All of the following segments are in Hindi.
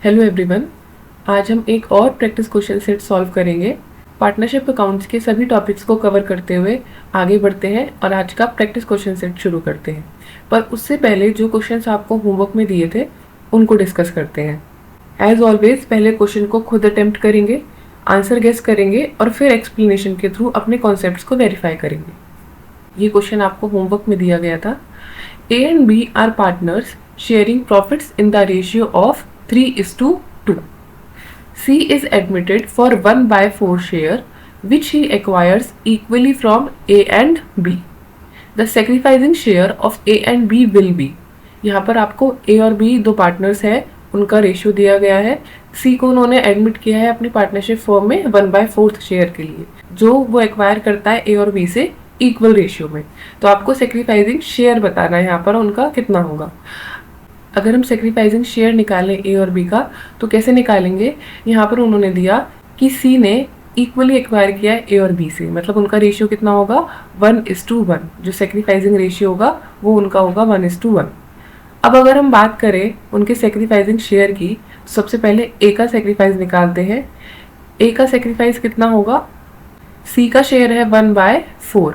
हेलो एवरीवन, आज हम एक और प्रैक्टिस क्वेश्चन सेट सॉल्व करेंगे। पार्टनरशिप अकाउंट्स के सभी टॉपिक्स को कवर करते हुए आगे बढ़ते हैं और आज का प्रैक्टिस क्वेश्चन सेट शुरू करते हैं। पर उससे पहले जो क्वेश्चंस आपको होमवर्क में दिए थे उनको डिस्कस करते हैं। एज ऑलवेज पहले क्वेश्चन को खुद अटेम्प्ट करेंगे, आंसर गेस करेंगे और फिर एक्सप्लेनेशन के थ्रू अपने कॉन्सेप्ट्स को वेरीफाई करेंगे। ये क्वेश्चन आपको होमवर्क में दिया गया था। A and B are partners sharing profits in the ratio of 3:2. C is admitted for 1/4 share which he acquires equally from A and B. The sacrificing share of A and B will be. यहाँ पर आपको A और B दो पार्टनर्स हैं, उनका रेशियो दिया गया है। C को उन्होंने एडमिट किया है अपनी पार्टनरशिप फॉर्म में 1/4 शेयर के लिए, जो वो एक्वायर करता है A और B से इक्वल रेशियो में। तो आपको सेक्रीफाइसिंग शेयर बताना है यहाँ पर उनका कितना होगा। अगर हम सेक्रीफाइसिंग शेयर निकालें ए और बी का तो कैसे निकालेंगे। यहाँ पर उन्होंने दिया कि सी ने इक्वली एक्वायर किया है ए और बी से, मतलब उनका रेशियो कितना होगा 1:1। जो सेक्रीफाइसिंग रेशियो होगा वो उनका होगा 1:1। अब अगर हम बात करें उनके सेक्रीफाइसिंग शेयर की तो सबसे पहले ए का सेक्रीफाइस निकालते हैं। ए का सेक्रीफाइस कितना होगा, सी का शेयर है 1/4।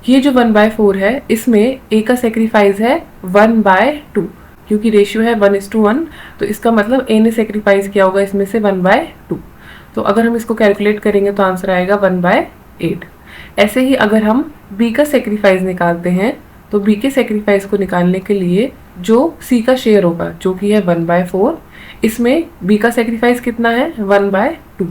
ये जो 1/4 है इसमें ए का सेक्रीफाइस है 1/2, क्योंकि रेशियो है 1:1, तो इसका मतलब ए ने सेक्रीफाइस किया होगा इसमें से 1/2। तो अगर हम इसको कैलकुलेट करेंगे तो आंसर आएगा 1/8। ऐसे ही अगर हम बी का सेक्रीफाइस निकालते हैं तो बी के सेक्रीफाइस को निकालने के लिए जो सी का शेयर होगा जो कि है 1/4, इसमें बी का सेक्रीफाइस कितना है 1/2।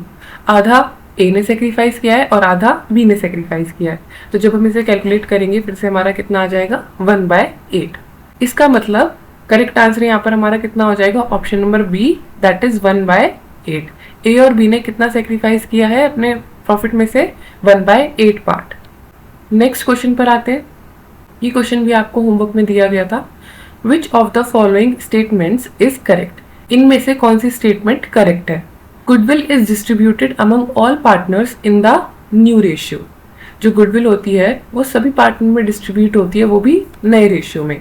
आधा ए ने सेक्रीफाइस किया है और आधा बी ने सेक्रीफाइस किया है। तो जब हम इसे कैलकुलेट करेंगे फिर से हमारा कितना आ जाएगा 1/8। इसका मतलब करेक्ट आंसर यहाँ पर हमारा कितना हो जाएगा, option number B, that is 1/8। A और बी ने कितना सेक्रीफाइस किया है अपने प्रॉफिट में से 1/8 पार्ट। नेक्स्ट क्वेश्चन पर आते हैं। ये क्वेश्चन भी आपको होमवर्क में दिया गया था। Which of the following statements is correct. इनमें से कौन सी स्टेटमेंट करेक्ट है। Goodwill is distributed among all partners in the new ratio. जो गुडविल होती है वो सभी पार्टनर में डिस्ट्रीब्यूट होती है, वो भी नए रेशियो में।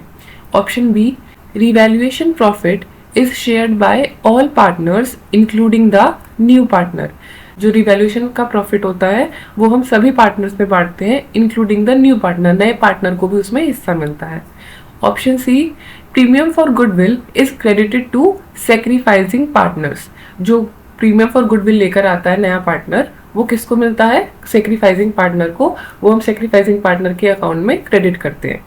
Option B, revaluation profit is shared by all partners including the new partner. जो रिवैल्यूएशन का प्रॉफिट होता है वो हम सभी पार्टनर्स में बांटते हैं इंक्लूडिंग द न्यू पार्टनर, नए पार्टनर को भी उसमें हिस्सा मिलता है। Option C, premium for goodwill is credited to sacrificing partners. जो प्रीमियम फॉर गुडविल लेकर आता है नया पार्टनर वो किसको मिलता है, सेक्रीफाइसिंग पार्टनर को, वो हम सेक्रीफाइसिंग पार्टनर के अकाउंट में क्रेडिट करते हैं।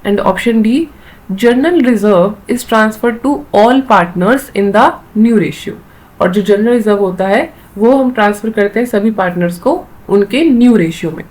And option D, general reserve is transferred to all partners in the new ratio. और जो जर्नल रिजर्व होता है वो हम ट्रांसफर करते हैं सभी पार्टनर्स को उनके न्यू रेशियो में।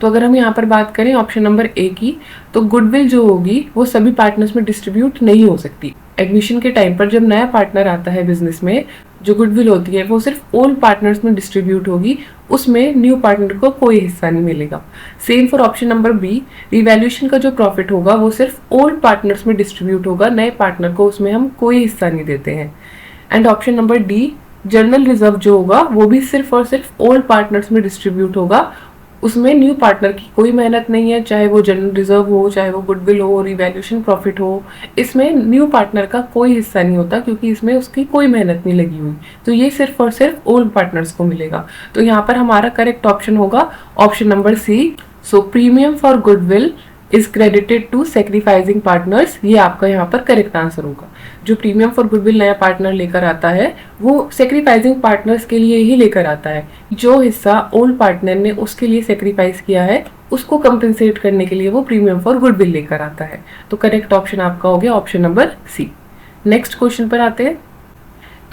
तो अगर हम यहाँ पर बात करें ऑप्शन नंबर ए की, तो गुडविल जो होगी वो सभी पार्टनर्स में डिस्ट्रीब्यूट नहीं हो सकती। एडमिशन के टाइम पर जब नया पार्टनर आता है बिजनेस में, जो गुडविल होती है वो सिर्फ ओल्ड पार्टनर्स में डिस्ट्रीब्यूट होगी, उसमें न्यू पार्टनर को कोई हिस्सा नहीं मिलेगा। Same for option number B, revaluation का जो प्रॉफिट होगा वो सिर्फ ओल्ड पार्टनर्स में डिस्ट्रीब्यूट होगा, नए पार्टनर को उसमें हम कोई हिस्सा नहीं देते हैं। And option number D, general reserve जो होगा वो भी सिर्फ और सिर्फ ओल्ड पार्टनर्स में डिस्ट्रीब्यूट होगा, उसमें न्यू पार्टनर की कोई मेहनत नहीं है, चाहे वो जनरल रिजर्व हो, चाहे वो गुडविल हो, रिवैल्यूएशन प्रॉफिट हो, इसमें न्यू पार्टनर का कोई हिस्सा नहीं होता क्योंकि इसमें उसकी कोई मेहनत नहीं लगी हुई। तो ये सिर्फ और सिर्फ ओल्ड पार्टनर्स को मिलेगा। तो यहाँ पर हमारा करेक्ट ऑप्शन होगा option number C. So premium for goodwill is credited to sacrificing partners, ये आपका यहाँ पर करेक्ट आंसर होगा। जो प्रीमियम फॉर गुडविल नया पार्टनर लेकर आता है वो सेक्रीफाइसिंग पार्टनर्स के लिए ही लेकर आता है। जो हिस्सा ओल्ड पार्टनर ने उसके लिए सेक्रीफाइस किया है उसको कंपेंसेट करने के लिए वो प्रीमियम फॉर गुडविल लेकर आता है। तो करेक्ट ऑप्शन आपका हो गया option number C. Next question पर आते हैं।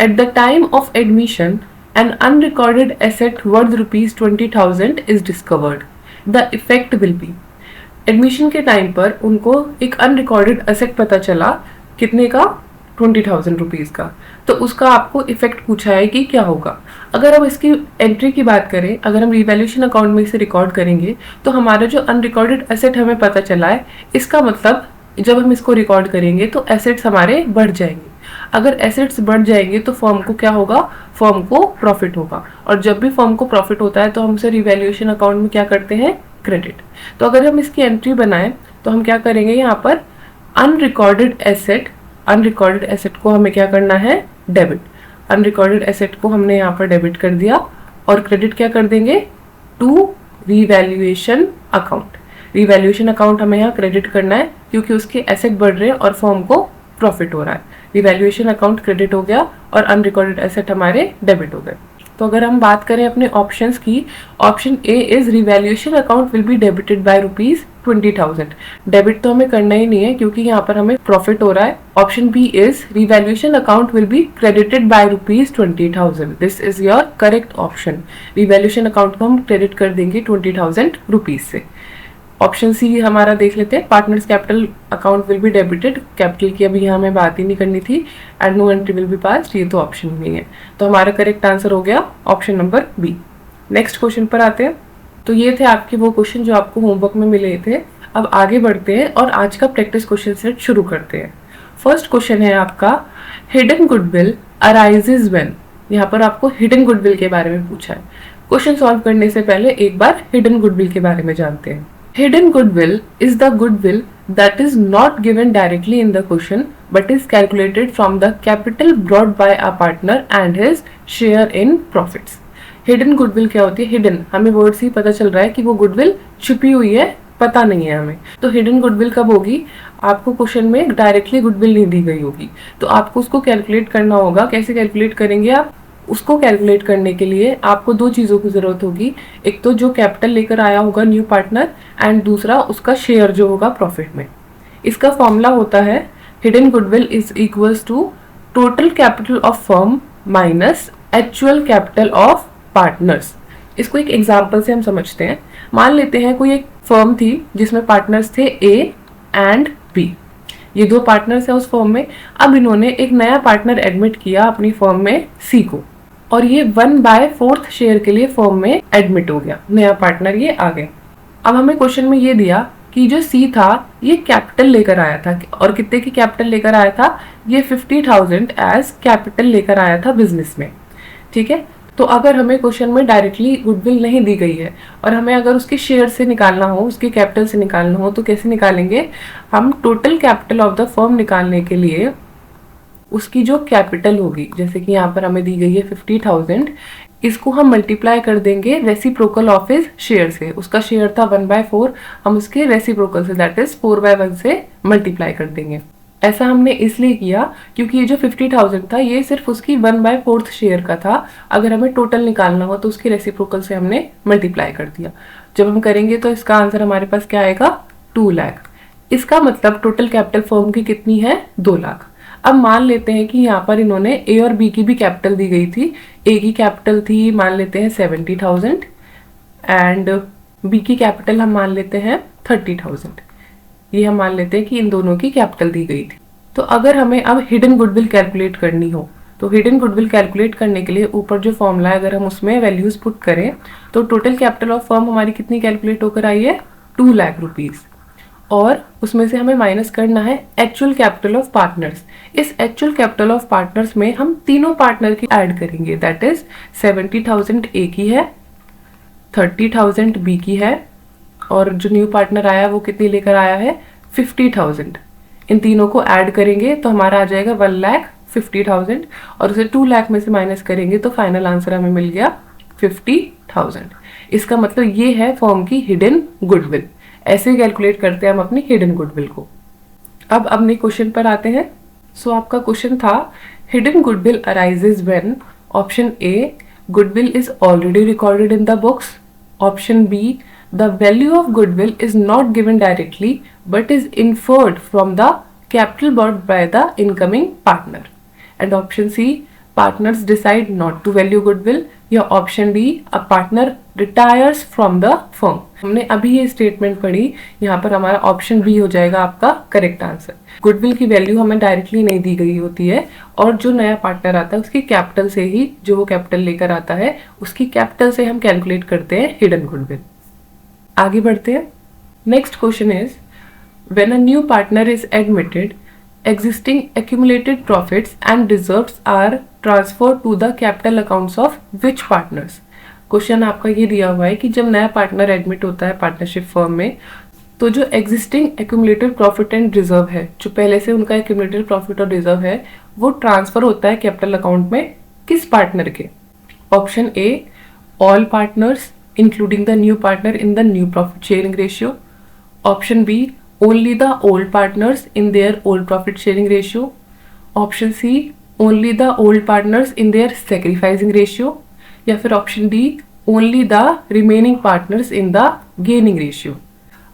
At the time of admission an unrecorded asset worth ₹20,000 is discovered, the effect will be. Admission के टाइम पर उनको एक अनरिकॉर्डेड एसेट पता चला, कितने का, 20,000 रुपीज़ का। तो उसका आपको इफेक्ट पूछा है कि क्या होगा। अगर हम इसकी एंट्री की बात करें, अगर हम रिवैल्यूएशन अकाउंट में इसे रिकॉर्ड करेंगे तो हमारा जो अनरिकॉर्डेड एसेट हमें पता चला है, इसका मतलब जब हम इसको रिकॉर्ड करेंगे तो एसेट्स हमारे बढ़ जाएंगे। अगर एसेट्स बढ़ जाएंगे तो फर्म को क्या होगा, फर्म को प्रॉफिट होगा। और जब भी फर्म को प्रॉफिट होता है तो हम उसे रिवैल्यूएशन अकाउंट में क्या करते हैं, क्रेडिट। तो अगर हम इसकी एंट्री बनाएं तो हम क्या करेंगे, यहाँ पर अनरिकॉर्डेड एसेट अनरिकॉर्डेड एसेट को हमें क्या करना है, डेबिट। अनरिकॉर्डेड एसेट को हमने यहाँ पर डेबिट कर दिया और क्रेडिट क्या कर देंगे to revaluation account. Revaluation account हमें यहाँ क्रेडिट करना है क्योंकि उसके एसेट बढ़ रहे हैं और फर्म को प्रॉफिट हो रहा है। रिवैल्यूएशन अकाउंट क्रेडिट हो गया और अनरिकॉर्डेड एसेट हमारे डेबिट हो गए। तो अगर हम बात करें अपने ऑप्शंस की, option A is revaluation account will be debited bye ₹20,000। Debit तो हमें करना ही नहीं है क्योंकि यहाँ पर हमें प्रॉफिट हो रहा है। Option B is revaluation account will be credited by ₹20,000। This is your correct option. Revaluation account को हम क्रेडिट कर देंगे ₹20,000 से। ऑप्शन सी हमारा देख लेते हैं, partners capital account will be debited. Capital की अभी यहाँ हमें बात ही नहीं करनी थी। And no entry will be passed, ये तो ऑप्शन नहीं है। तो हमारा करेक्ट आंसर हो गया option number B. Next question पर आते हैं। तो ये थे आपके वो क्वेश्चन जो आपको होमवर्क में मिले थे। अब आगे बढ़ते हैं और आज का प्रैक्टिस क्वेश्चन सेट शुरू करते हैं। फर्स्ट क्वेश्चन है आपका, हिडन गुडविल अराइजेज व्हेन। यहाँ पर आपको हिडन गुडविल के बारे में पूछा है। क्वेश्चन सॉल्व करने से पहले एक बार हिडन गुडविल के बारे में जानते हैं। Hidden goodwill is the goodwill that is not given directly in the question but is calculated from the capital brought by a partner and his share in profits. Hidden goodwill क्या होती है? Hidden हमें वर्ड से ही पता चल रहा है कि वो goodwill छुपी हुई है, पता नहीं है हमें। तो hidden goodwill कब होगी? आपको क्वेश्चन में डायरेक्टली गुडविल नहीं दी गई होगी, तो आपको उसको कैलकुलेट करना होगा। कैसे कैलकुलेट करेंगे आप? उसको कैलकुलेट करने के लिए आपको दो चीज़ों की ज़रूरत होगी। एक तो जो कैपिटल लेकर आया होगा न्यू पार्टनर, एंड दूसरा उसका शेयर जो होगा प्रॉफिट में। इसका फॉर्मूला होता है hidden goodwill is equals to total capital of firm minus actual capital of partners. इसको एक एग्जाम्पल से हम समझते हैं। मान लेते हैं कोई एक फर्म थी जिसमें पार्टनर्स थे ए एंड बी। ये दो पार्टनर्स हैं उस फर्म में। अब इन्होंने एक नया पार्टनर एडमिट किया अपनी फर्म में सी को, और ये 1/4 शेयर के लिए फर्म में एडमिट हो गया। नया पार्टनर ये आ गया। अब हमें क्वेश्चन में ये दिया कि जो सी था ये कैपिटल लेकर आया था, और कितने की कैपिटल लेकर आया था? ये 50,000 एज कैपिटल लेकर आया था बिजनेस में। ठीक है, तो अगर हमें क्वेश्चन में डायरेक्टली गुडविल नहीं दी गई है और हमें अगर उसके शेयर से निकालना हो, उसके कैपिटल से निकालना हो, तो कैसे निकालेंगे? हम total capital of the firm निकालने के लिए उसकी जो कैपिटल होगी, जैसे कि यहाँ पर हमें दी गई है 50,000, इसको हम मल्टीप्लाई कर देंगे रेसिप्रोकल ऑफ हिज शेयर से। उसका शेयर था 1/4, हम उसके रेसिप्रोकल से दैट इज 4/1 से मल्टीप्लाई कर देंगे। ऐसा हमने इसलिए किया क्योंकि ये जो 50,000 था ये सिर्फ उसकी 1/4 शेयर का था। अगर हमें टोटल निकालना हो तो उसके रेसिप्रोकल से हमने मल्टीप्लाई कर दिया। जब हम करेंगे तो इसका आंसर हमारे पास क्या आएगा? 2 लाख। इसका मतलब टोटल कैपिटल फर्म की कितनी है? 2 लाख। अब मान लेते हैं कि यहाँ पर इन्होंने ए और बी की भी कैपिटल दी गई थी। ए की कैपिटल थी मान लेते हैं 70,000 एंड बी की कैपिटल हम मान लेते हैं 30,000। ये हम मान लेते हैं कि इन दोनों की कैपिटल दी गई थी। तो अगर हमें अब हिडन गुडविल कैलकुलेट करनी हो तो हिडन गुडविल कैलकुलेट करने के लिए ऊपर जो फॉर्मूला है अगर हम उसमें वैल्यूज पुट करें तो टोटल कैपिटल ऑफ फर्म हमारी कितनी कैलकुलेट होकर आई है? 2 लाख रुपीज। और उसमें से हमें माइनस करना है एक्चुअल कैपिटल ऑफ पार्टनर्स। इस एक्चुअल कैपिटल ऑफ पार्टनर्स में हम तीनों पार्टनर की ऐड करेंगे, दैट इज 70,000 ए की है, 30,000 बी की है, और जो न्यू पार्टनर आया वो कितनी लेकर आया है? 50,000। इन तीनों को ऐड करेंगे तो हमारा आ जाएगा 1,50,000, और उसे 2 लाख में से माइनस करेंगे तो फाइनल आंसर हमें मिल गया 50,000। इसका मतलब ये है फर्म की हिडन गुडविल। ऐसे कैलकुलेट करते हैं हम अपनी हिडन गुडविल को। अब अपने क्वेश्चन पर आते हैं। सो आपका क्वेश्चन था hidden goodwill arises when option A goodwill is already recorded in the books, option B the value of goodwill is not given directly but is inferred from the capital brought by the incoming partner, and option C partners decide not to value goodwill, या option D a partner retires from the firm। हमने अभी ये स्टेटमेंट पढ़ी, यहाँ पर हमारा ऑप्शन बी हो जाएगा आपका करेक्ट आंसर। गुडविल की वैल्यू हमें डायरेक्टली नहीं दी गई होती है, और जो नया पार्टनर आता है उसकी कैपिटल से ही, जो वो कैपिटल लेकर आता है उसकी कैपिटल से हम कैलकुलेट करते हैं हिडन गुडविल। आगे बढ़ते हैं। Next question is when a new partner is admitted existing accumulated profits and reserves are transferred to the capital accounts of which partners। Question आपका ये दिया हुआ है कि जब नया पार्टनर एडमिट होता है पार्टनरशिप फर्म में तो जो existing accumulated profit and reserve है, जो पहले से उनका एक्यूमुलेटेड प्रॉफिट और रिजर्व है, वो ट्रांसफर होता है कैपिटल अकाउंट में किस पार्टनर के? Option A, all partners including the new partner in the new profit sharing ratio. Option B, only the old partners in their old profit sharing ratio. Option C, only the old partners in their sacrificing ratio. या फिर option D, only the remaining partners in the gaining ratio.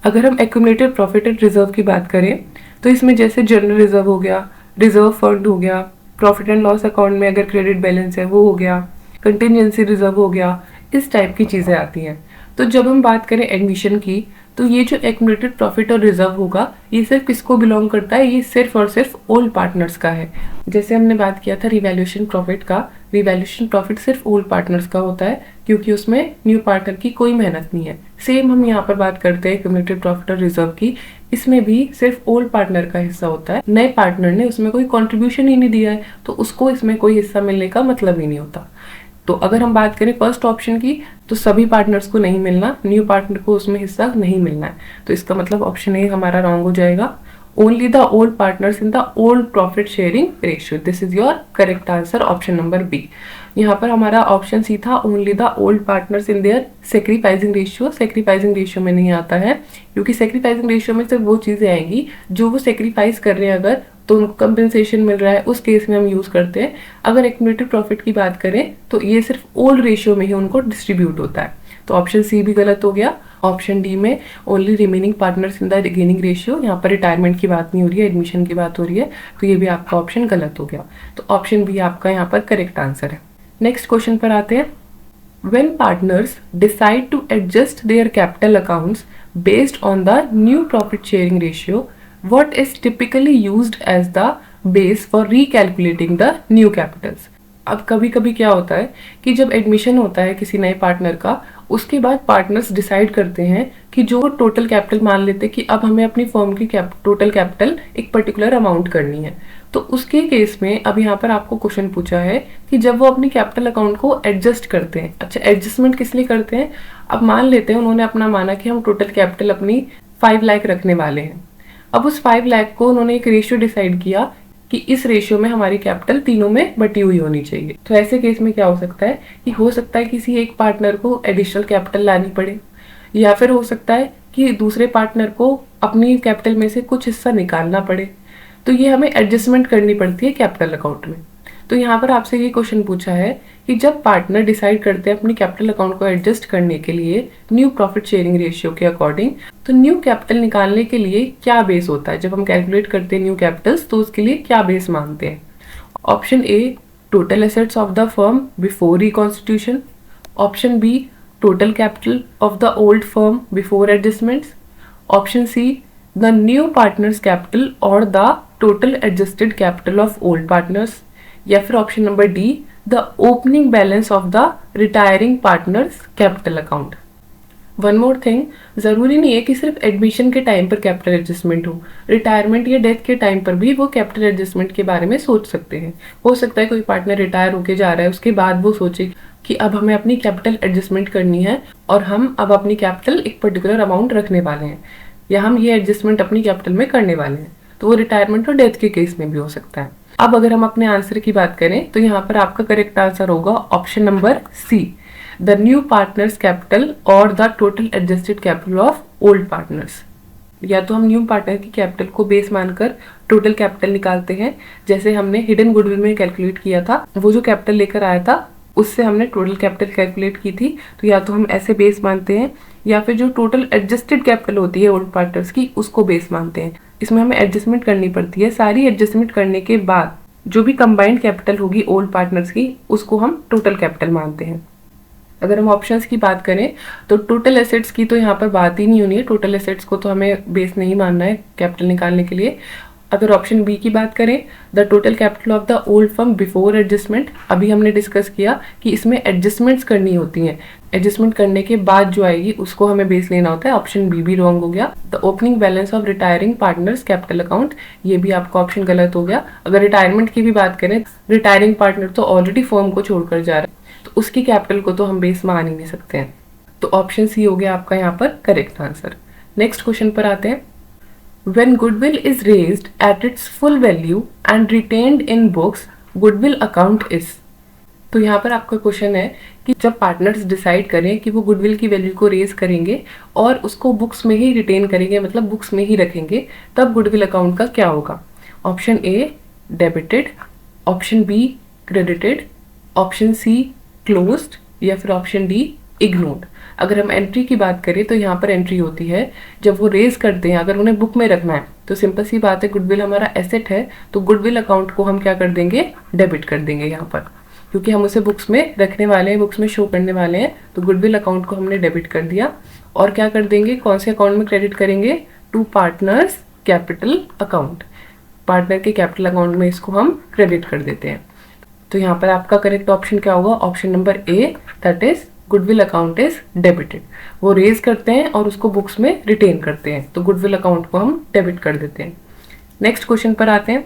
अगर हम एक्यूमुलेटेड प्रॉफिट एंड रिजर्व की बात करें तो इसमें जैसे जनरल रिजर्व हो गया, रिजर्व फंड हो गया, प्रॉफिट एंड लॉस अकाउंट में अगर क्रेडिट बैलेंस है वो हो गया, कंटिजेंसी रिजर्व हो गया, इस टाइप की चीज़ें आती हैं। तो जब हम बात करें एडमिशन की, तो ये जो एक्यूमुलेटेड प्रॉफिट और रिजर्व होगा, ये सिर्फ किसको बिलोंग करता है? ये सिर्फ और सिर्फ ओल्ड पार्टनर्स का है। जैसे हमने बात किया था रिवैल्यूएशन प्रॉफिट का, रिवैल्यूएशन प्रॉफिट सिर्फ ओल्ड पार्टनर्स का होता है क्योंकि उसमें न्यू पार्टनर की कोई मेहनत नहीं है। सेम हम यहाँ पर बात करते हैं एक्यूमुलेटेड प्रॉफिट और रिजर्व की, इसमें भी सिर्फ ओल्ड पार्टनर का हिस्सा होता है, नए पार्टनर ने उसमें कोई कंट्रीब्यूशन ही नहीं दिया है तो उसको इसमें कोई हिस्सा मिलने का मतलब ही नहीं होता। तो अगर हम बात करें फर्स्ट ऑप्शन की, तो सभी पार्टनर्स को नहीं मिलना, न्यू पार्टनर को उसमें हिस्सा नहीं मिलना है, तो इसका मतलब ऑप्शन ए हमारा रॉन्ग हो जाएगा। Only the old partners in the old profit sharing ratio, this is your correct answer, option number B. यहाँ पर हमारा ऑप्शन सी था only the old partners in their sacrificing ratio. Sacrificing ratio में नहीं आता है क्योंकि सेक्रीफाइसिंग रेशियो में सिर्फ वो चीज़ें आएंगी जो वो सेक्रीफाइस कर रहे हैं, अगर तो उनको कंपेंसेशन मिल रहा है उस केस में हम यूज़ करते हैं। अगर एक्यूमुलेटेड प्रॉफिट की बात करें तो ये सिर्फ ओल्ड रेशियो में ही उनको डिस्ट्रीब्यूट होता है, तो ऑप्शन सी भी गलत हो गया। ऑप्शन डी में only remaining partners in the gaining ratio, यहाँ पर रिटायरमेंट की बात नहीं हो रही है, एडमिशन की बात हो रही है, तो ये भी आपका ऑप्शन गलत हो गया। तो ऑप्शन बी आपका यहाँ पर करेक्ट आंसर है। नेक्स्ट क्वेश्चन पर आते हैं। When partners decide to adjust their capital accounts based on the new profit sharing ratio, what is typically used as the base for recalculating the new capitals? अब कभी कभी क्या होता है कि जब एडमिशन होता है किसी नए पार्टनर का, उसके बाद पार्टनर्स डिसाइड करते हैं कि जो टोटल कैपिटल मान लेते हैं कि अब हमें अपनी फर्म की टोटल कैपिटल एक पर्टिकुलर अमाउंट करनी है, तो उसके केस में अब यहाँ पर आपको क्वेश्चन पूछा है कि जब वो अपनी कैपिटल अकाउंट को एडजस्ट करते हैं। अच्छा, एडजस्टमेंट किस लिए करते हैं? अब मान लेते हैं उन्होंने अपना माना कि हम टोटल कैपिटल अपनी 5 लाख रखने वाले हैं। अब उस 5 लाख को उन्होंने एक रेशियो डिसाइड किया कि इस रेशियो में हमारी कैपिटल तीनों में बटी हुई होनी चाहिए। तो ऐसे केस में क्या हो सकता है कि हो सकता है किसी एक पार्टनर को एडिशनल कैपिटल लानी पड़े, या फिर हो सकता है कि दूसरे पार्टनर को अपनी कैपिटल में से कुछ हिस्सा निकालना पड़े, तो ये हमें एडजस्टमेंट करनी पड़ती है कैपिटल अकाउंट में। तो यहाँ पर आपसे ये क्वेश्चन पूछा है कि जब पार्टनर डिसाइड करते हैं अपनी कैपिटल अकाउंट को एडजस्ट करने के लिए न्यू प्रॉफिट शेयरिंग रेशियो के अकॉर्डिंग, तो न्यू कैपिटल निकालने के लिए क्या बेस होता है? जब हम कैलकुलेट करते हैं न्यू कैपिटल्स तो उसके लिए क्या बेस मानते हैं? Option A, total assets of the firm before reconstitution. Option B, total capital of the old firm before adjustments. Option C, the new partners capital और the total adjusted capital of old partners. या फिर option number D, the opening balance of the retiring partners capital account. One more thing, जरूरी नहीं है कि सिर्फ एडमिशन के टाइम पर कैपिटल एडजस्टमेंट हो, रिटायरमेंट या डेथ के टाइम पर भी वो कैपिटल एडजस्टमेंट के बारे में सोच सकते हैं। हो सकता है कोई पार्टनर रिटायर होके जा रहा है, उसके बाद वो सोचे कि अब हमें अपनी कैपिटल एडजस्टमेंट करनी है और हम अब अपनी कैपिटल एक पर्टिकुलर अमाउंट रखने वाले हैं, या हम ये एडजस्टमेंट अपनी कैपिटल में करने वाले हैं, तो वो रिटायरमेंट और डेथ के केस में भी हो सकता है। अब अगर हम अपने आंसर की बात करें तो यहाँ पर आपका करेक्ट आंसर होगा option number C, the new partners capital और the total adjusted capital of old partners. या तो हम न्यू पार्टनर की कैपिटल को बेस मानकर टोटल कैपिटल निकालते हैं, जैसे हमने हिडन गुडविल में कैलकुलेट किया था, वो जो कैपिटल लेकर आया था उससे हमने टोटल कैपिटल कैलकुलेट की थी, तो या तो हम ऐसे बेस मानते हैं या फिर जो टोटल एडजस्टेड कैपिटल होती है ओल्ड पार्टनर्स की उसको बेस मानते हैं। इसमें हमें एडजस्टमेंट करनी पड़ती है, सारी एडजस्टमेंट करने के बाद जो भी कंबाइंड कैपिटल होगी ओल्ड पार्टनर्स की उसको हम टोटल कैपिटल मानते हैं। अगर हम ऑप्शंस की बात करें तो टोटल एसेट्स की तो यहाँ पर बात ही नहीं होनी है, टोटल एसेट्स को तो हमें बेस नहीं मानना है कैपिटल निकालने के लिए। अगर ऑप्शन बी की बात करें, the total capital of the old firm before adjustment, अभी हमने डिस्कस किया कि इसमें एडजस्टमेंट्स करनी होती हैं, एडजस्टमेंट करने के बाद जो आएगी उसको हमें बेस लेना होता है, ऑप्शन बी भी रॉन्ग हो गया। The opening balance of retiring partners capital account, ये भी आपका ऑप्शन गलत हो गया। अगर रिटायरमेंट की भी बात करें, रिटायरिंग पार्टनर तो ऑलरेडी फर्म को छोड़कर जा रहा है, तो उसकी कैपिटल को तो हम बेस मान ही नहीं सकते हैं, तो ऑप्शन सी हो गया आपका यहाँ पर करेक्ट आंसर। नेक्स्ट क्वेश्चन पर आते हैं। When goodwill is raised at its full value and retained in books, goodwill account is। तो यहाँ पर आपका क्वेश्चन है कि जब पार्टनर्स डिसाइड करें कि वो गुडविल की वैल्यू को रेज करेंगे और उसको बुक्स में ही रिटेन करेंगे, मतलब बुक्स में ही रखेंगे, तब गुडविल अकाउंट का क्या होगा। Option A debited, option B credited, option C closed, या फिर ऑप्शन डी इग्नोर्ड। अगर हम एंट्री की बात करें तो यहाँ पर एंट्री होती है जब वो रेज करते हैं, अगर उन्हें बुक में रखना है तो सिंपल सी बात है, गुडविल हमारा एसेट है तो गुडविल अकाउंट को हम क्या कर देंगे, डेबिट कर देंगे यहाँ पर, क्योंकि हम उसे बुक्स में रखने वाले हैं, बुक्स में शो करने वाले हैं, तो गुडविल अकाउंट को हमने डेबिट कर दिया। और क्या कर देंगे, कौन से अकाउंट में क्रेडिट करेंगे, to partners capital account, partner के कैपिटल अकाउंट में इसको हम क्रेडिट कर देते हैं। तो यहाँ पर आपका करेक्ट ऑप्शन क्या होगा, option number A, that is goodwill account is debited. वो रेज करते हैं और उसको बुक्स में रिटेन करते हैं, तो गुडविल अकाउंट को हम डेबिट कर देते हैं। नेक्स्ट क्वेश्चन पर आते हैं।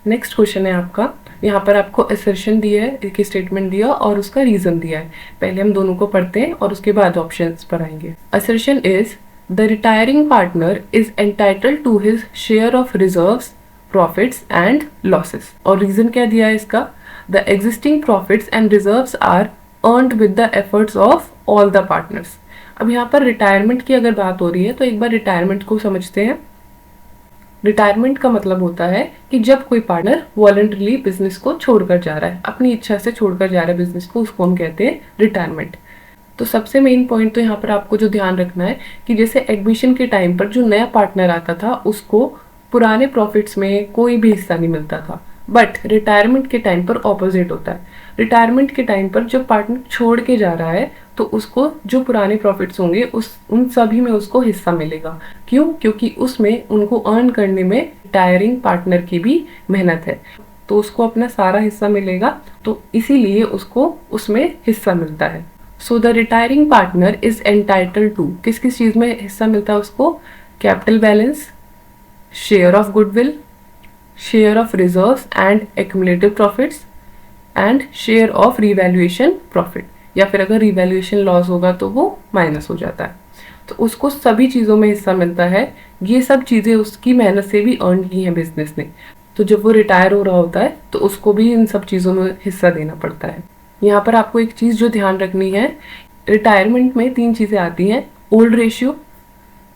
नेक्स्ट क्वेश्चन है आपका, यहाँ पर आपको असर्शन दिया है, एक स्टेटमेंट दिया और उसका रीजन दिया है। पहले हम दोनों को पढ़ते हैं और उसके बाद ऑप्शंस पर आएंगे। Assertion is the retiring partner is entitled to his share of reserves, profits and losses. और रीजन क्या दिया है इसका, the existing profits and reserves are earned with the efforts of all the partners. अब यहाँ पर रिटायरमेंट की अगर बात हो रही है तो एक बार रिटायरमेंट को समझते हैं। रिटायरमेंट का मतलब होता है कि जब कोई पार्टनर वॉलंटरली बिजनेस को छोड़कर जा रहा है, अपनी इच्छा से छोड़कर जा रहा है बिजनेस को, उसको हम कहते हैं रिटायरमेंट। तो सबसे मेन पॉइंट तो यहाँ पर आपको जो ध्यान रखना है कि जैसे एडमिशन के टाइम पर जो नया पार्टनर आता था उसको पुराने प्रॉफिट्स में कोई भी हिस्सा नहीं मिलता था, बट रिटायरमेंट के टाइम पर ऑपोजिट होता है। रिटायरमेंट के टाइम पर जब पार्टनर छोड़ के जा रहा है तो उसको जो पुराने प्रॉफिट्स होंगे उन सभी में उसको हिस्सा मिलेगा। क्यों, क्योंकि उसमें उनको अर्न करने में रिटायरिंग पार्टनर की भी मेहनत है, तो उसको अपना सारा हिस्सा मिलेगा, तो इसीलिए उसको उसमें हिस्सा मिलता है। So the retiring partner is entitled to, किस किस चीज में हिस्सा मिलता है उसको, capital balance, share of goodwill, share of reserves and accumulative profits and share of revaluation profit, या फिर अगर रिवैल्यूएशन लॉस होगा तो वो माइनस हो जाता है। तो उसको सभी चीज़ों में हिस्सा मिलता है। ये सब चीज़ें उसकी मेहनत से भी अर्न की हैं बिजनेस ने, तो जब वो रिटायर हो रहा होता है तो उसको भी इन सब चीज़ों में हिस्सा देना पड़ता है। यहाँ पर आपको एक चीज़ जो ध्यान रखनी है, रिटायरमेंट में 3 चीज़ें आती हैं, old ratio,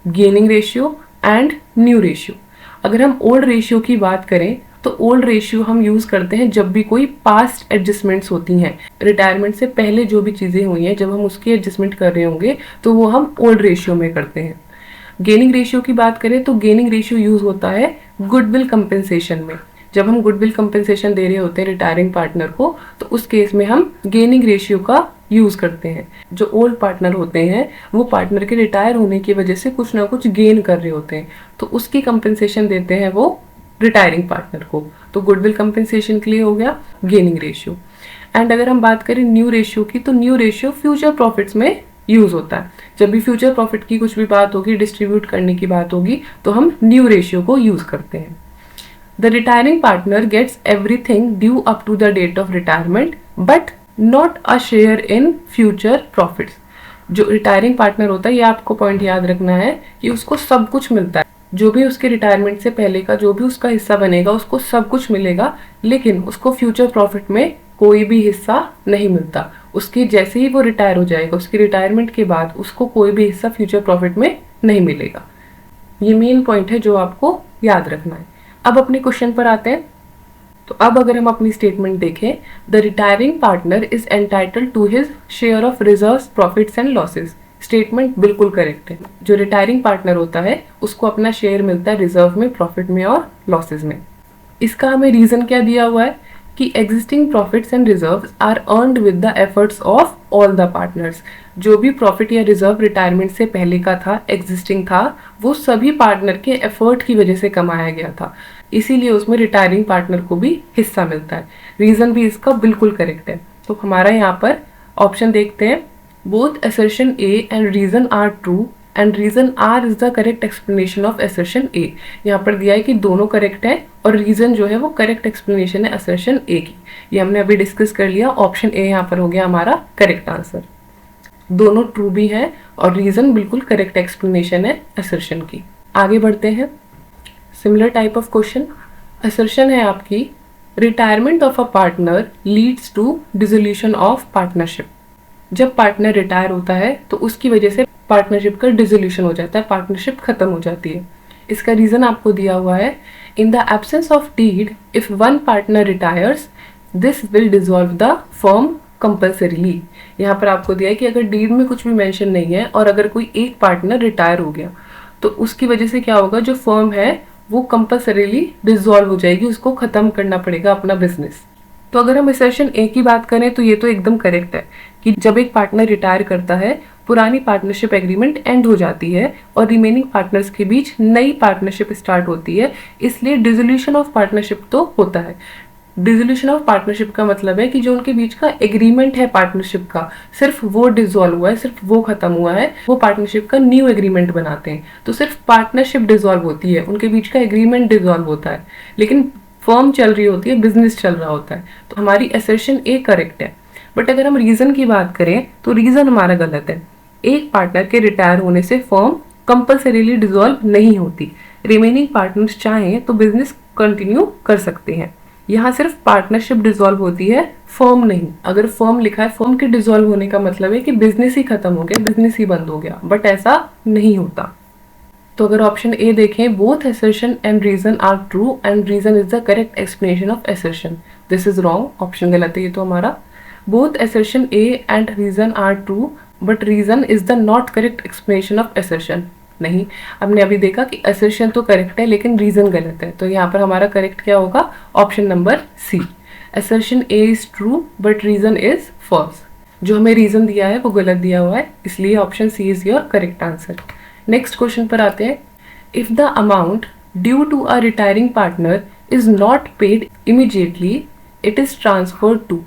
gaining ratio and new ratio. अगर हम ओल्ड रेशियो की बात करें तो ओल्ड रेशियो हम यूज करते हैं जब भी कोई पास्ट एडजस्टमेंट्स होती हैं, रिटायरमेंट से पहले जो भी चीजें हुई हैं, जब हम उसकी एडजस्टमेंट कर रहे होंगे तो वो हम ओल्ड रेशियो में करते हैं। गेनिंग रेशियो की बात करें तो गेनिंग रेशियो यूज होता है गुडविल कंपेंसेशन में। जब हम गुडविल कंपेंसेशन दे रहे होते हैं रिटायरिंग पार्टनर को, तो उस केस में हम गेनिंग रेशियो का यूज करते हैं। जो ओल्ड पार्टनर होते हैं वो पार्टनर के रिटायर होने की वजह से कुछ ना कुछ गेन कर रहे होते हैं, तो उसकी कंपेंसेशन देते हैं वो रिटायरिंग पार्टनर को। तो गुडविल कंपेंसेशन के लिए हो गया गेनिंग रेशियो। एंड अगर हम बात करें न्यू रेशियो की, तो न्यू रेशियो फ्यूचर प्रॉफिट्स में यूज होता है। जब भी फ्यूचर प्रॉफिट की कुछ भी बात होगी, डिस्ट्रीब्यूट करने की बात होगी, तो हम न्यू रेशियो को यूज करते हैं। The retiring partner gets everything due up to the date of retirement but not a share in future profits. जो रिटायरिंग पार्टनर होता है, ये आपको पॉइंट याद रखना है कि उसको सब कुछ मिलता है, जो भी उसके रिटायरमेंट से पहले का जो भी उसका हिस्सा बनेगा उसको सब कुछ मिलेगा, लेकिन उसको फ्यूचर प्रॉफिट में कोई भी हिस्सा नहीं मिलता। उसकी जैसे ही वो रिटायर हो जाएगा, उसकी रिटायरमेंट के बाद उसको कोई भी हिस्सा फ्यूचर प्रॉफिट में नहीं मिलेगा। ये मेन पॉइंट है जो आपको याद रखना है। अब अपने क्वेश्चन पर आते हैं। तो अब अगर हम अपनी स्टेटमेंट देखें, the retiring partner is entitled to his share of reserves, profits and losses. Statement बिल्कुल करेक्ट है। जो रिटायरिंग पार्टनर होता है उसको अपना शेयर मिलता है रिजर्व में, प्रॉफिट में और लॉसेस में। इसका हमें रीजन क्या दिया हुआ है कि existing profits and reserves are earned with the efforts of all the partners. जो भी प्रॉफिट या रिजर्व रिटायरमेंट से पहले का था, एग्जिस्टिंग था, वो सभी पार्टनर के एफर्ट की वजह से कमाया गया था, इसीलिए उसमें रिटायरिंग पार्टनर को भी हिस्सा मिलता है। रीजन भी इसका बिल्कुल करेक्ट है। तो हमारा यहाँ पर ऑप्शन देखते हैं, both assertion A and reason are true and reason R is the correct explanation of assertion A। यहाँ पर दिया है कि दोनों करेक्ट है और रीजन जो है वो करेक्ट एक्सप्लेनेशन है assertion A की। ये हमने अभी डिस्कस कर लिया। ऑप्शन ए यहाँ पर हो गया हमारा करेक्ट आंसर। दोनों ट्रू भी हैं और रीजन बिल्कुल करेक्ट एक्सप्लेनेशन है असर्शन की। आगे बढ़ते हैं। Similar type of question, assertion है आपकी retirement of a partner leads to dissolution of partnership. जब पार्टनर रिटायर होता है तो उसकी वजह से पार्टनरशिप का डिसोल्यूशन हो जाता है, पार्टनरशिप खत्म हो जाती है। इसका रीजन आपको दिया हुआ है, in the absence of deed if one partner retires this will dissolve the firm compulsorily. यहाँ पर आपको दिया है कि अगर डीड में कुछ भी मेंशन नहीं है और अगर कोई एक पार्टनर रिटायर हो गया तो उसकी वजह से क्या होगा, जो फर्म है वो कंपल्सरीली डिसॉल्व हो जाएगी, उसको खत्म करना पड़ेगा अपना बिजनेस। तो अगर हम असर्शन ए की बात करें तो ये तो एकदम करेक्ट है कि जब एक पार्टनर रिटायर करता है पुरानी पार्टनरशिप एग्रीमेंट एंड हो जाती है और रिमेनिंग पार्टनर्स के बीच नई पार्टनरशिप स्टार्ट होती है, इसलिए डिसोल्यूशन ऑफ पार्टनरशिप तो होता है। डिसोल्यूशन ऑफ पार्टनरशिप का मतलब है कि जो उनके बीच का एग्रीमेंट है पार्टनरशिप का, सिर्फ वो डिसॉल्व हुआ है, सिर्फ वो खत्म हुआ है, वो पार्टनरशिप का न्यू एग्रीमेंट बनाते हैं। तो सिर्फ पार्टनरशिप डिसॉल्व होती है, उनके बीच का एग्रीमेंट डिसॉल्व होता है, लेकिन फर्म चल रही होती है, बिजनेस चल रहा होता है। तो हमारी असर्शन ए करेक्ट है। बट अगर हम रीजन की बात करें तो रीजन हमारा गलत है। एक पार्टनर के रिटायर होने से फर्म कंपल्सरीली डिसॉल्व नहीं होती, रिमेनिंग पार्टनर्स चाहें तो बिजनेस कंटिन्यू कर सकते हैं। यहाँ सिर्फ पार्टनरशिप डिसॉल्व होती है, फर्म नहीं। अगर फर्म लिखा है, फर्म के डिसॉल्व होने का मतलब है कि बिजनेस ही खत्म हो गया, बिजनेस ही बंद हो गया, बट ऐसा नहीं होता। तो अगर ऑप्शन ए देखें, both assertion and reason are true and reason is the correct explanation of assertion, this is wrong, option गलत है ये तो हमारा। Both assertion A and reason are true but reason is the not correct explanation of assertion, नहीं, हमने अभी देखा कि असर्शन तो करेक्ट है लेकिन रीजन गलत है। तो यहाँ पर हमारा करेक्ट क्या होगा, option number C, assertion A is true but reason is false. जो हमें रीजन दिया है वो गलत दिया हुआ है, इसलिए option C is your correct answer. Next question पर आते हैं। If the amount due to a retiring partner is not paid immediately it is transferred to.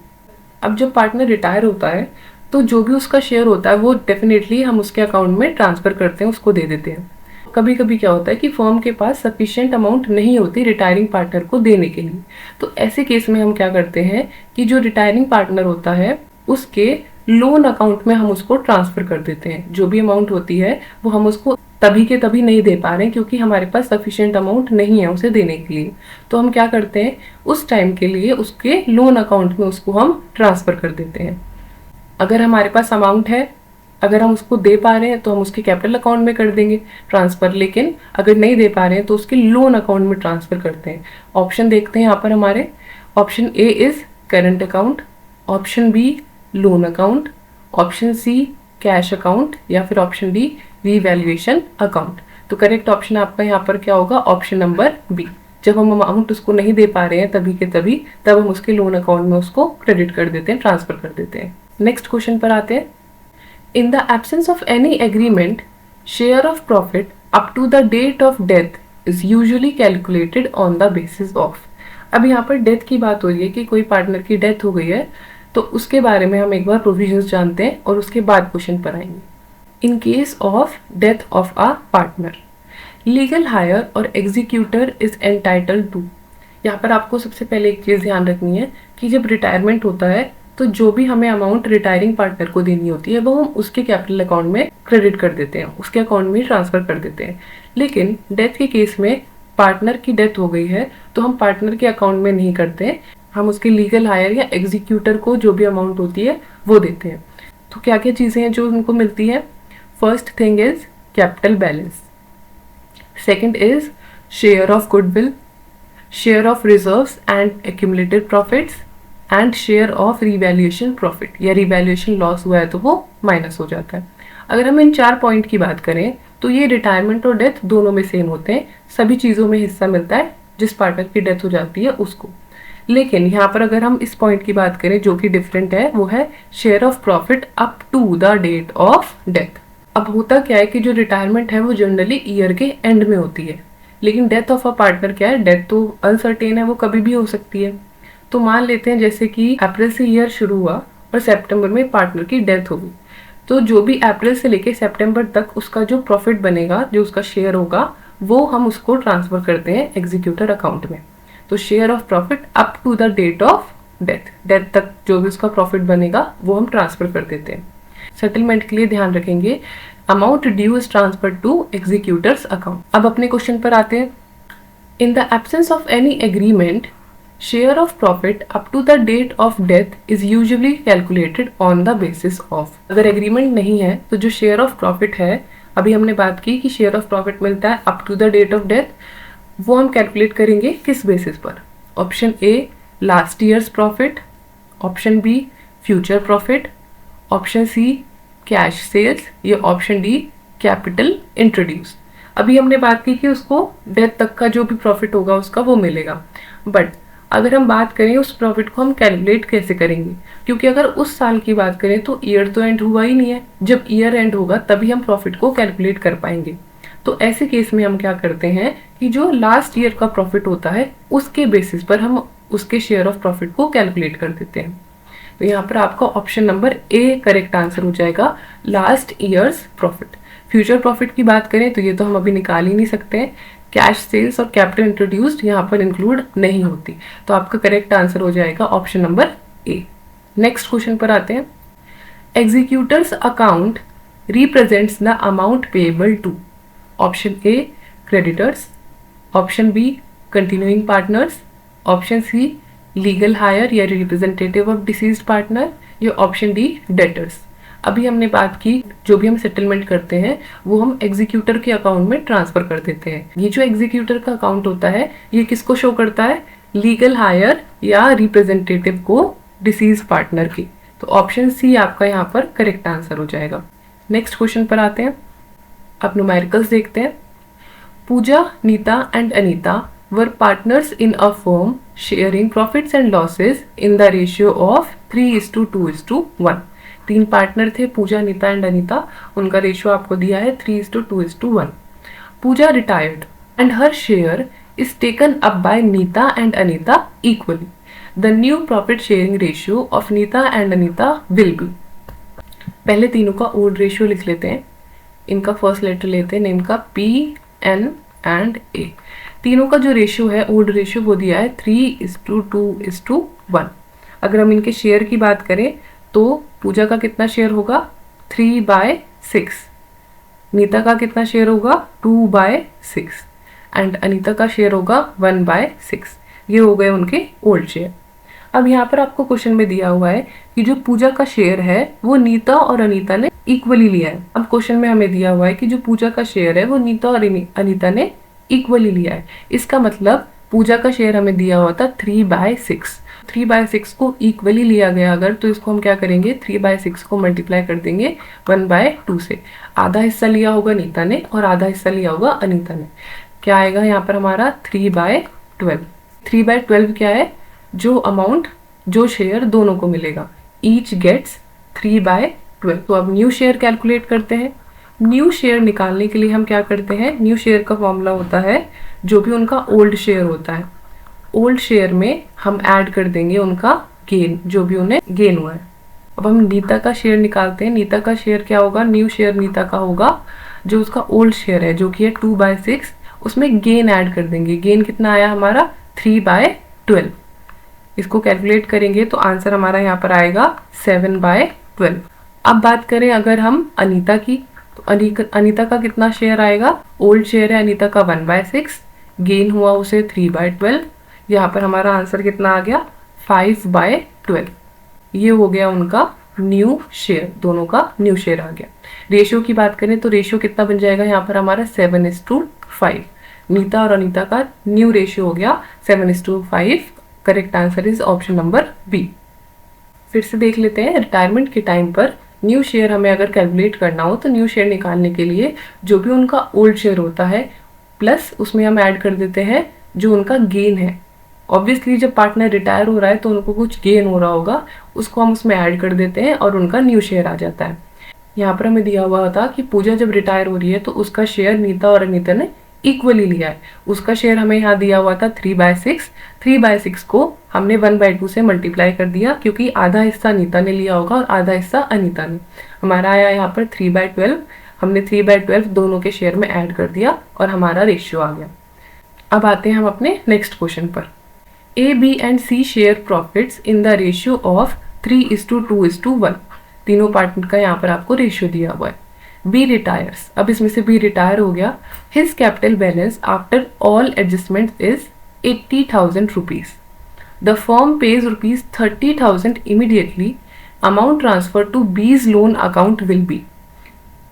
अब जब पार्टनर रिटायर होता है तो जो भी उसका शेयर होता है वो डेफिनेटली हम उसके अकाउंट में ट्रांसफर करते हैं, उसको दे देते हैं। कभी कभी क्या होता है कि फर्म के पास सफिशिएंट अमाउंट नहीं होती रिटायरिंग पार्टनर को देने के लिए, तो ऐसे केस में हम क्या करते हैं कि जो रिटायरिंग पार्टनर होता है उसके लोन अकाउंट में हम उसको ट्रांसफर कर देते हैं। जो भी अमाउंट होती है वो हम उसको तभी के तभी नहीं दे पा रहे हैं क्योंकि हमारे पास सफिशिएंट अमाउंट नहीं है उसे देने के लिए, तो हम क्या करते हैं उस टाइम के लिए उसके लोन अकाउंट में उसको हम ट्रांसफर कर देते हैं। अगर हमारे पास अमाउंट है, अगर हम उसको दे पा रहे हैं तो हम उसके कैपिटल अकाउंट में कर देंगे ट्रांसफर, लेकिन अगर नहीं दे पा रहे हैं तो उसके लोन अकाउंट में ट्रांसफर करते हैं। ऑप्शन देखते हैं यहाँ पर हमारे, option A is current account, option B loan account, option C cash account या फिर ऑप्शन डी रीवैल्यूएशन अकाउंट। तो करेक्ट ऑप्शन आपका यहाँ पर क्या होगा, ऑप्शन नंबर बी। जब हम अमाउंट उसको नहीं दे पा रहे हैं तभी के तभी, तब हम उसके लोन अकाउंट में उसको क्रेडिट कर देते हैं, ट्रांसफर कर देते हैं। नेक्स्ट क्वेश्चन पर आते हैं। In the absence of any agreement share of profit up to the date of death is usually calculated on the basis of. अब यहाँ पर डेथ की बात हो रही है कि कोई पार्टनर की डेथ हो गई है, तो उसके बारे में हम एक बार प्रोविजंस जानते हैं और उसके बाद क्वेश्चन पर आएंगे। In case of death of a partner legal higher और एग्जीक्यूटर इज एंटाइटल्ड टू। यहाँ पर आपको सबसे पहले एक चीज़ ध्यान रखनी है कि जब रिटायरमेंट होता है तो जो भी हमें अमाउंट रिटायरिंग पार्टनर को देनी होती है वो हम उसके कैपिटल अकाउंट में क्रेडिट कर देते हैं, उसके अकाउंट में ट्रांसफर कर देते हैं। लेकिन डेथ के केस में पार्टनर की डेथ हो गई है तो हम पार्टनर के अकाउंट में नहीं करते, हम उसके लीगल हायर या एग्जीक्यूटर को जो भी अमाउंट होती है वो देते हैं। तो क्या क्या चीज़ें हैं जो उनको मिलती है, first thing is capital balance, second is share of goodwill, share of reserves and accumulated profits and share of revaluation profit, या रिवैल्यूएशन लॉस हुआ है तो वो माइनस हो जाता है। अगर हम इन 4 पॉइंट की बात करें तो ये रिटायरमेंट और डेथ दोनों में सेम होते हैं, सभी चीज़ों में हिस्सा मिलता है जिस पार्टनर की डेथ हो जाती है उसको। लेकिन यहाँ पर अगर हम इस पॉइंट की बात करें जो कि डिफरेंट है, वो है share of profit up to the date of death. अब होता क्या है कि जो रिटायरमेंट है वो जनरली ईयर के एंड में होती है, लेकिन डेथ ऑफ अ पार्टनर क्या है, डेथ तो अनसर्टेन है, वो कभी भी हो सकती है। तो मान लेते हैं जैसे कि अप्रैल से ईयर शुरू हुआ और सितंबर में पार्टनर की डेथ हो गई, तो जो भी अप्रैल से लेके सितंबर तक उसका जो प्रॉफिट बनेगा, जो उसका शेयर होगा, वो हम उसको ट्रांसफर करते हैं एग्जीक्यूटर अकाउंट में। तो share of profit up to the date of death, death तक जो भी उसका प्रॉफिट बनेगा वो हम ट्रांसफर कर देते हैं। सेटलमेंट के लिए ध्यान रखेंगे amount due is transfer to executors account. अब अपने क्वेश्चन पर आते हैं। In the absence of any agreement, share of profit up to the date of death is usually calculated on the basis of. अगर एग्रीमेंट नहीं है तो जो शेयर ऑफ प्रॉफिट है, अभी हमने बात की कि शेयर ऑफ प्रॉफिट मिलता है up to the date of death, वो हम कैलकुलेट करेंगे किस बेसिस पर। Option A last years profit, option B future profit, option C cash sales, या ऑप्शन डी कैपिटल इंट्रोड्यूस। अभी हमने बात की कि उसको डेथ तक का जो भी प्रॉफिट होगा उसका वो मिलेगा, बट अगर हम बात करें उस प्रॉफिट को हम कैलकुलेट कैसे करेंगे, क्योंकि अगर उस साल की बात करें तो ईयर तो एंड हुआ ही नहीं है। जब ईयर एंड होगा तभी हम प्रॉफिट को कैलकुलेट कर पाएंगे। तो ऐसे केस में हम क्या करते हैं कि जो लास्ट ईयर का प्रॉफिट होता है उसके बेसिस पर हम उसके शेयर ऑफ प्रॉफिट को कैलकुलेट कर देते हैं। तो यहाँ पर आपका option number A correct answer हो जाएगा, last years profit. Future profit की बात करें तो ये तो हम अभी निकाल ही नहीं सकते हैं। कैश सेल्स और कैपिटल इंट्रोड्यूस्ड यहाँ पर इंक्लूड नहीं होती, तो आपका करेक्ट आंसर हो जाएगा option number A. Next question पर आते हैं। Executors account represents the amount payable to. Option A creditors, option B continuing partners, option C legal heir या रिप्रेजेंटेटिव ऑफ डिसीज्ड पार्टनर, या ऑप्शन डी डेटर्स। अभी हमने बात की जो भी हम सेटलमेंट करते हैं वो हम एग्जीक्यूटर के अकाउंट में ट्रांसफर कर देते हैं। ये जो एग्जीक्यूटर का अकाउंट होता है ये किसको शो करता है, लीगल हायर या रिप्रेजेंटेटिव को डिसीज पार्टनर की। तो ऑप्शन सी आपका यहाँ पर करेक्ट आंसर हो जाएगा। नेक्स्ट क्वेश्चन पर आते हैं। अब न्यूमेरिकल्स देखते हैं। Puja, Nita and Anita were partners in a firm sharing profits and losses in the ratio of 3:2:1। तीन पार्टनर थे पूजा, नीता एंड अनीता, उनका रेशियो आपको दिया है 3:2:1। Puja retired and her share is taken up by Nita and Anita equally. The new profit sharing ratio of Nita and Anita will be. पहले तीनों का ओल्ड रेशियो लिख लेते हैं। इनका फर्स्ट लेटर लेते हैं, नेम का पी एन एंड ए। तीनों का जो रेशियो है ओल्ड रेशियो वो दिया है 3:2:1। अगर हम इनके शेयर की बात करें तो पूजा का कितना शेयर होगा 3/6, नीता का कितना शेयर होगा 2/6 एंड अनीता का शेयर होगा 1/6। ये हो गए उनके ओल्ड शेयर। अब यहाँ पर आपको क्वेश्चन में दिया हुआ है कि जो पूजा का शेयर है वो नीता और अनीता ने इक्वली लिया है। अब क्वेश्चन में हमें दिया हुआ है कि जो पूजा का शेयर है वो नीता और अनीता ने इक्वली लिया है। इसका मतलब पूजा का शेयर हमें दिया हुआ था 3/6। 3/6 को इक्वली लिया गया अगर, तो इसको हम क्या करेंगे 3/6 को मल्टीप्लाई कर देंगे 1/2 से। आधा हिस्सा लिया होगा नीता ने और आधा हिस्सा लिया होगा अनीता ने। क्या आएगा यहाँ पर हमारा 3/12। 3/12 क्या है, जो अमाउंट जो शेयर दोनों को मिलेगा, ईच गेट्स 3/12। तो अब न्यू शेयर कैलकुलेट करते हैं। न्यू शेयर निकालने के लिए हम क्या करते हैं, न्यू शेयर का फॉर्मूला होता है जो भी उनका ओल्ड शेयर होता है, ओल्ड शेयर में हम ऐड कर देंगे उनका गेन, जो भी उन्हें गेन हुआ है। अब हम नीता का शेयर निकालते हैं। नीता का शेयर क्या होगा, न्यू शेयर नीता का होगा जो उसका ओल्ड शेयर है जो कि है 2/6, उसमें गेन ऐड कर देंगे। गेन कितना आया हमारा 3/12। इसको कैलकुलेट करेंगे तो आंसर हमारा यहाँ पर आएगा 7/12। अब बात करें अगर हम अनीता की, तो अनीता का कितना शेयर आएगा, ओल्ड शेयर है अनीता का 1/6, गेन हुआ उसे 3/12। यहाँ पर हमारा आंसर कितना आ गया 5/12। ये हो गया उनका न्यू शेयर, दोनों का न्यू शेयर आ गया। रेशियो की बात करें तो रेशियो कितना बन जाएगा यहाँ पर हमारा 7:5। नीता और अनीता का न्यू रेशियो हो गया 7:5। Correct answer is option number B. फिर से देख लेते हैं, रिटायरमेंट के टाइम पर न्यू शेयर हमें अगर कैलकुलेट करना हो तो न्यू शेयर निकालने के लिए जो भी उनका ओल्ड शेयर होता है प्लस उसमें हम ऐड कर देते हैं जो उनका गेन है। ऑब्वियसली जब पार्टनर रिटायर हो रहा है तो उनको कुछ गेन हो रहा होगा, उसको हम उसमें ऐड कर देते हैं और उनका न्यू शेयर आ जाता है। यहाँ पर हमें दिया हुआ था कि पूजा जब रिटायर हो रही है तो उसका शेयर नीता और अनीता ने इक्वली लिया है। उसका शेयर हमें यहाँ दिया हुआ था 3/6। 3/6 को हमने 1/2 से मल्टीप्लाई कर दिया क्योंकि आधा हिस्सा नीता ने लिया होगा और आधा हिस्सा अनीता ने। हमारा आया यहाँ पर 3/12। हमने 3/12 दोनों के शेयर में ऐड कर दिया और हमारा रेशियो आ गया। अब आते हैं हम अपने नेक्स्ट क्वेश्चन पर। A, B and C share profits in the ratio of 3:2:1. तीनों पार्टनर का यहाँ पर आपको रेशियो दिया हुआ है। बी रिटायर्स, अब इसमें से बी रिटायर हो गया। His capital balance after all adjustment is 80,000 rupees. The firm pays rupees 30,000 immediately. Amount transfer to B's loan account will be.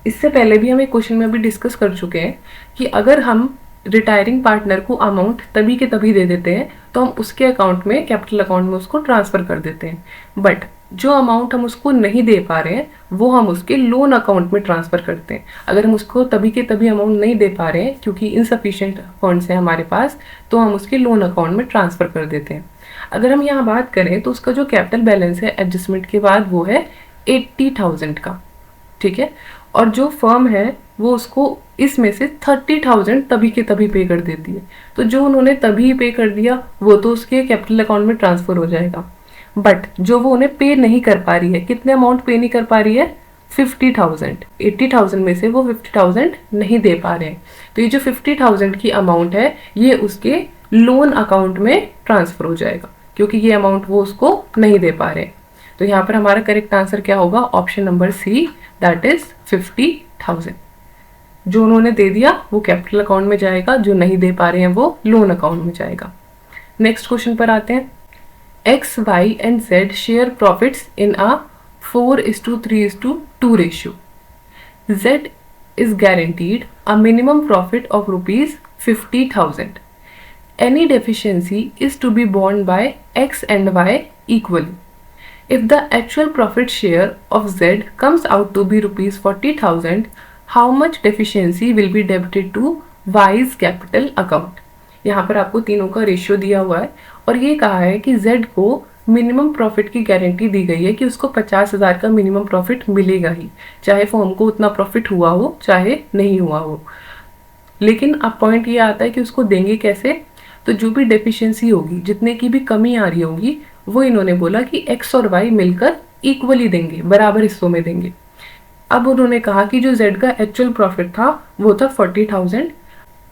इससे पहले भी हम एक क्वेश्चन में भी डिस्कस कर चुके हैं कि अगर हम रिटायरिंग पार्टनर को अमाउंट तभी के तभी दे देते हैं तो हम उसके अकाउंट में, कैपिटल अकाउंट में उसको ट्रांसफर कर देते हैं। बट जो अमाउंट हम उसको नहीं दे पा रहे हैं वो हम उसके लोन अकाउंट में ट्रांसफर करते हैं। अगर हम उसको तभी के तभी अमाउंट नहीं दे पा रहे हैं क्योंकि इनसफिशिएंट फंड्स हैं हमारे पास, तो हम उसके लोन अकाउंट में ट्रांसफर कर देते हैं। अगर हम यहाँ बात करें तो उसका जो कैपिटल बैलेंस है एडजस्टमेंट के बाद वो है 80,000 का, ठीक है। और जो फर्म है वो उसको इसमें से 30,000 तभी के तभी पे कर देती है। तो जो उन्होंने तभी पे कर दिया वो तो उसके कैपिटल अकाउंट में ट्रांसफर हो जाएगा। बट जो वो उन्हें पे नहीं कर पा रही है, कितने अमाउंट पे नहीं कर पा रही है? 50,000। 80,000 में से वो 50,000 नहीं दे पा रहे हैं। तो ये जो 50,000 की अमाउंट है ये उसके लोन अकाउंट में ट्रांसफर हो जाएगा क्योंकि ये अमाउंट वो उसको नहीं दे पा रहे हैं। तो यहाँ पर हमारा करेक्ट आंसर क्या होगा? Option number C, that is 50,000। जो उन्होंने दे दिया वो कैपिटल अकाउंट में जाएगा, जो नहीं दे पा रहे हैं वो लोन अकाउंट में जाएगा। नेक्स्ट क्वेश्चन पर आते हैं। X, Y and Z share profits in a 4:3:2 ratio. Z is guaranteed a minimum profit of rupees 50,000. Any deficiency is to be borne by X and Y equally. If the actual profit share of Z comes out to be rupees 40,000, how much deficiency will be debited to Y's capital account? यहाँ पर आपको तीनों का रेशियो दिया हुआ है और ये कहा है कि Z को मिनिमम प्रॉफिट की गारंटी दी गई है कि उसको 50,000 का मिनिमम प्रॉफिट मिलेगा ही, चाहे फर्म को उतना प्रॉफिट हुआ हो चाहे नहीं हुआ हो। लेकिन अब पॉइंट ये आता है कि उसको देंगे कैसे? तो जो भी डेफिशिएंसी होगी, जितने की भी कमी आ रही होगी, वो इन्होंने बोला कि X और Y मिलकर इक्वली देंगे, बराबर हिस्सों में देंगे। अब उन्होंने कहा कि जो Z का एक्चुअल प्रॉफिट था वो था 40,000।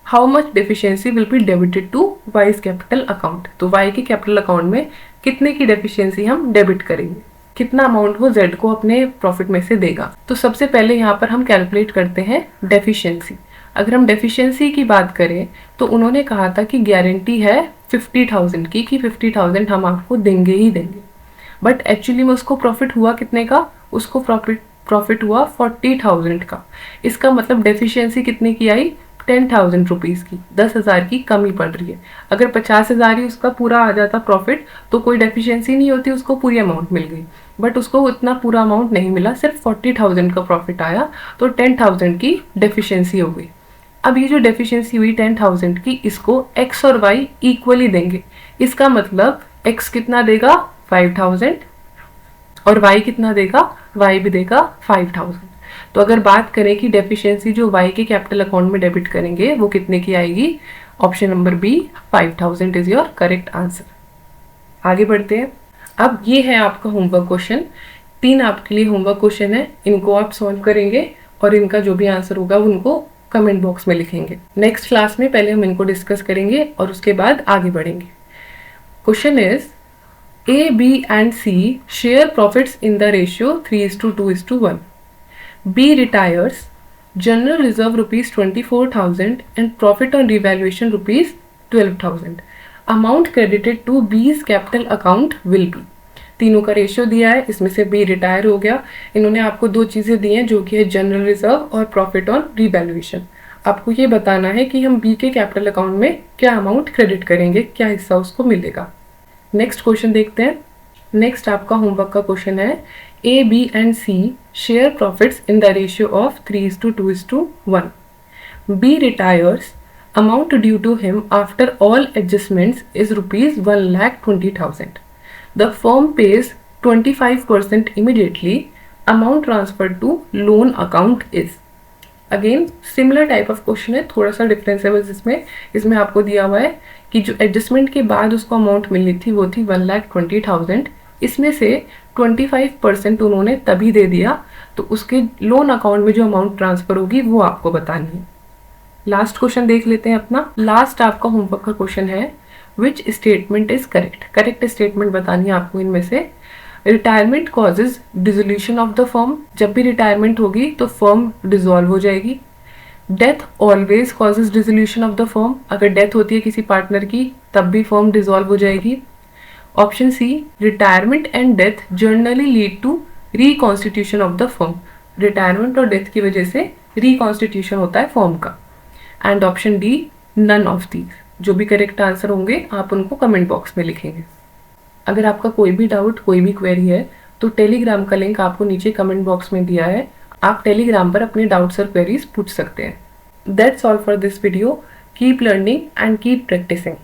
How much deficiency will be debited to Y's capital account. तो वाई के कैपिटल अकाउंट में कितने की डेफिशिएंसी हम डेबिट करेंगे, कितना अमाउंट वो जेड को अपने प्रॉफिट में से देगा। तो सबसे पहले यहाँ पर हम कैलकुलेट करते हैं डेफिशिएंसी। अगर हम डेफिशिएंसी की बात करें तो उन्होंने कहा था कि गारंटी है 50,000 की कि 50,000 हम आपको देंगे ही देंगे। बट एक्चुअली में उसको प्रॉफिट हुआ कितने का? उसको प्रॉफिट हुआ 40,000 का। इसका मतलब डेफिशिएंसी कितने की आई? 10,000 रुपीज़ की, 10,000 की कमी पड़ रही है। अगर 50,000 ही उसका पूरा आ जाता प्रॉफिट तो कोई डेफिशिएंसी नहीं होती, उसको पूरी अमाउंट मिल गई। बट उसको उतना पूरा अमाउंट नहीं मिला, सिर्फ 40,000 का प्रॉफिट आया, तो 10,000 की डेफिशिएंसी हो गई। अब ये जो डेफिशिएंसी हुई 10,000 की, इसको एक्स और वाई इक्वली देंगे। इसका मतलब एक्स कितना देगा? 5,000 और वाई कितना देगा? वाई भी देगा 5,000। तो अगर बात करें कि डेफिशिएंसी जो वाई के कैपिटल अकाउंट में डेबिट करेंगे वो कितने की आएगी? Option number B, 5,000 is your correct answer. आगे बढ़ते हैं। अब ये है आपका होमवर्क क्वेश्चन। 3 आपके लिए होमवर्क क्वेश्चन है, इनको आप सॉल्व करेंगे और इनका जो भी आंसर होगा उनको कमेंट बॉक्स में लिखेंगे। नेक्स्ट क्लास में पहले हम इनको डिस्कस करेंगे और उसके बाद आगे बढ़ेंगे। Question is A, B and C share profits in the ratio 3:2:1. B retires, general reserve rupees 24,000 and profit on revaluation rupees 12,000. Amount credited to B's capital account will be. तीनों का रेशियो दिया है, इसमें से B रिटायर हो गया। इन्होंने आपको 2 चीज़ें दी हैं जो कि है जनरल रिजर्व और प्रॉफिट ऑन रिवैल्यूएशन। आपको ये बताना है कि हम B के कैपिटल अकाउंट में क्या अमाउंट क्रेडिट करेंगे, क्या हिस्सा उसको मिलेगा। नेक्स्ट क्वेश्चन देखते हैं। नेक्स्ट आपका होमवर्क का क्वेश्चन है A, B and C share profits in the ratio of 3:2:1. B retires. Amount due to him after all adjustments is rupees 1,20,000. The firm pays 25% immediately. Amount transferred to loan account is. Again similar type of question है, थोड़ा सा डिफरेंस है बस इसमें आपको दिया हुआ है कि जो एडजस्टमेंट के बाद उसको अमाउंट मिलनी थी वो थी 1,20,000। इसमें से 25% उन्होंने तभी दे दिया, तो उसके लोन अकाउंट में जो अमाउंट ट्रांसफर होगी वो आपको बतानी है। लास्ट क्वेश्चन देख लेते हैं अपना। लास्ट आपका होमवर्क का क्वेश्चन है which statement is correct. Correct statement बतानी है आपको इनमें से। Retirement causes dissolution of the firm, जब भी रिटायरमेंट होगी तो फर्म डिसॉल्व हो जाएगी। Death always causes dissolution of the firm, अगर डेथ होती है किसी पार्टनर की तब भी फर्म डिसॉल्व हो जाएगी। Option C, retirement and death generally lead to reconstitution of the firm, retirement और डेथ की वजह से रिकॉन्स्टिट्यूशन होता है फर्म का। And option D, none of these. जो भी करेक्ट आंसर होंगे आप उनको कमेंट बॉक्स में लिखेंगे। अगर आपका कोई भी डाउट, कोई भी क्वेरी है तो टेलीग्राम का लिंक आपको नीचे कमेंट बॉक्स में दिया है, आप टेलीग्राम पर अपने डाउट्स और क्वेरीज पूछ सकते हैं। That's all for this video. Keep learning and keep practising.